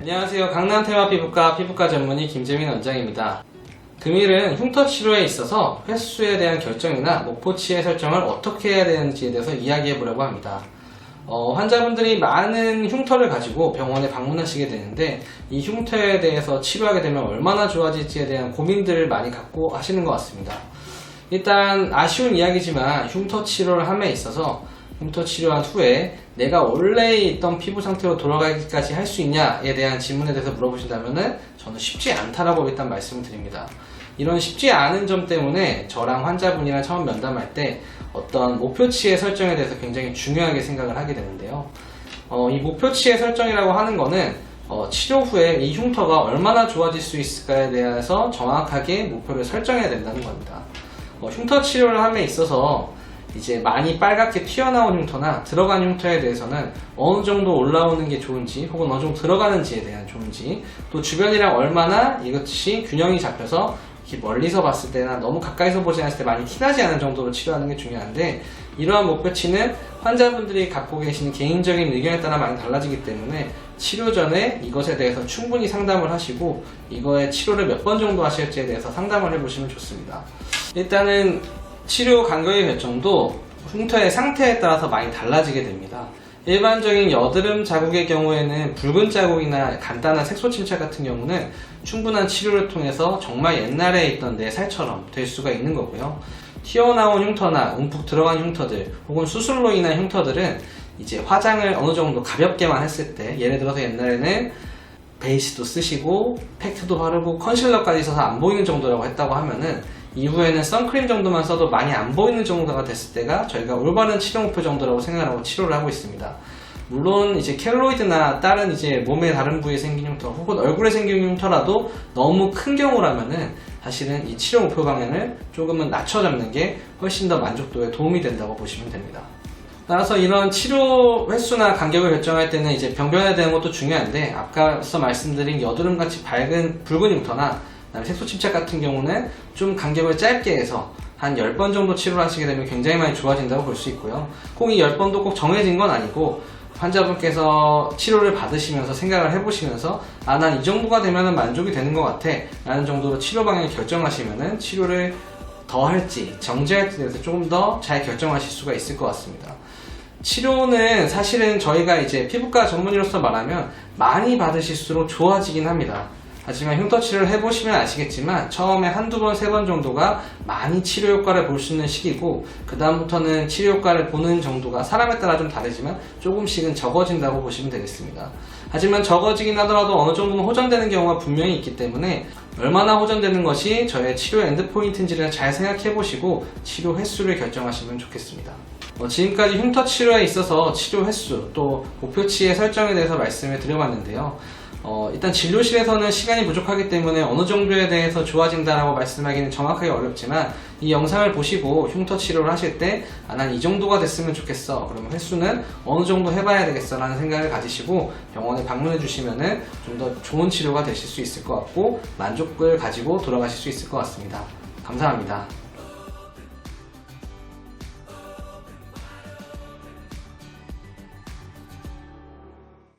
안녕하세요. 강남테마 피부과 전문의 김재민 원장입니다. 금일은 흉터 치료에 있어서 횟수에 대한 결정이나 목표치의 설정을 어떻게 해야 되는지에 대해서 이야기해 보려고 합니다. 환자분들이 많은 흉터를 가지고 병원에 방문하시게 되는데, 이 흉터에 대해서 치료하게 되면 얼마나 좋아질지에 대한 고민들을 많이 갖고 하시는 것 같습니다. 일단 아쉬운 이야기지만 흉터 치료를 함에 있어서 흉터 치료한 후에 내가 원래 있던 피부 상태로 돌아가기까지 할 수 있냐에 대한 질문에 대해서 물어보신다면 저는 쉽지 않다라고 일단 말씀을 드립니다. 이런 쉽지 않은 점 때문에 저랑 환자분이랑 처음 면담할 때 어떤 목표치의 설정에 대해서 굉장히 중요하게 생각을 하게 되는데요. 이 목표치의 설정이라고 하는 거는 치료 후에 이 흉터가 얼마나 좋아질 수 있을까에 대해서 정확하게 목표를 설정해야 된다는 겁니다. 흉터 치료를 함에 있어서 이제 많이 빨갛게 튀어나온 흉터나 들어간 흉터에 대해서는 어느 정도 올라오는 게 좋은지, 혹은 어느 정도 들어가는지에 대한 좋은지, 또 주변이랑 얼마나 이것이 균형이 잡혀서 이렇게 멀리서 봤을 때나 너무 가까이서 보지 않았을 때 많이 티나지 않은 정도로 치료하는 게 중요한데, 이러한 목표치는 환자분들이 갖고 계시는 개인적인 의견에 따라 많이 달라지기 때문에 치료 전에 이것에 대해서 충분히 상담을 하시고 이거의 치료를 몇 번 정도 하실지에 대해서 상담을 해보시면 좋습니다. 일단은 치료 간격의 결정도 흉터의 상태에 따라서 많이 달라지게 됩니다. 일반적인 여드름 자국의 경우에는 붉은 자국이나 간단한 색소 침착 같은 경우는 충분한 치료를 통해서 정말 옛날에 있던 내 살처럼 될 수가 있는 거고요. 튀어나온 흉터나 움푹 들어간 흉터들, 혹은 수술로 인한 흉터들은 이제 화장을 어느 정도 가볍게만 했을 때, 예를 들어서 옛날에는 베이스도 쓰시고 팩트도 바르고 컨실러까지 써서 안 보이는 정도라고 했다고 하면은, 이후에는 선크림 정도만 써도 많이 안 보이는 정도가 됐을 때가 저희가 올바른 치료 목표 정도라고 생각하고 치료를 하고 있습니다. 물론 이제 켈로이드나 다른 이제 몸의 다른 부위에 생긴 흉터, 혹은 얼굴에 생긴 흉터라도 너무 큰 경우라면은 사실은 이 치료 목표 방향을 조금은 낮춰 잡는 게 훨씬 더 만족도에 도움이 된다고 보시면 됩니다. 따라서 이런 치료 횟수나 간격을 결정할 때는 이제 병변에 대한 것도 중요한데, 아까서 말씀드린 여드름같이 밝은 붉은 흉터나 색소 침착 같은 경우는 좀 간격을 짧게 해서 한 10번 정도 치료를 하시게 되면 굉장히 많이 좋아진다고 볼 수 있고요. 꼭 이 10번도 꼭 정해진 건 아니고, 환자분께서 치료를 받으시면서 생각을 해보시면서 난 이 정도가 되면 만족이 되는 것 같아 라는 정도로 치료 방향을 결정하시면은 치료를 더 할지 정지할지에 대해서 조금 더 잘 결정하실 수가 있을 것 같습니다. 치료는 사실은 저희가 이제 피부과 전문의로서 말하면 많이 받으실수록 좋아지긴 합니다. 하지만 흉터 치료를 해보시면 아시겠지만 처음에 한두 번, 세 번 정도가 많이 치료 효과를 볼 수 있는 시기고, 그 다음부터는 치료 효과를 보는 정도가 사람에 따라 좀 다르지만 조금씩은 적어진다고 보시면 되겠습니다. 하지만 적어지긴 하더라도 어느 정도는 호전되는 경우가 분명히 있기 때문에 얼마나 호전되는 것이 저의 치료 엔드포인트인지를 잘 생각해 보시고 치료 횟수를 결정하시면 좋겠습니다. 지금까지 흉터 치료에 있어서 치료 횟수 또 목표치의 설정에 대해서 말씀을 드려봤는데요. 일단 진료실에서는 시간이 부족하기 때문에 어느 정도에 대해서 좋아진다라고 말씀하기는 정확하게 어렵지만, 이 영상을 보시고 흉터 치료를 하실 때 난 이 정도가 됐으면 좋겠어, 그러면 횟수는 어느 정도 해봐야 되겠어 라는 생각을 가지시고 병원에 방문해 주시면은 좀 더 좋은 치료가 되실 수 있을 것 같고 만족을 가지고 돌아가실 수 있을 것 같습니다. 감사합니다.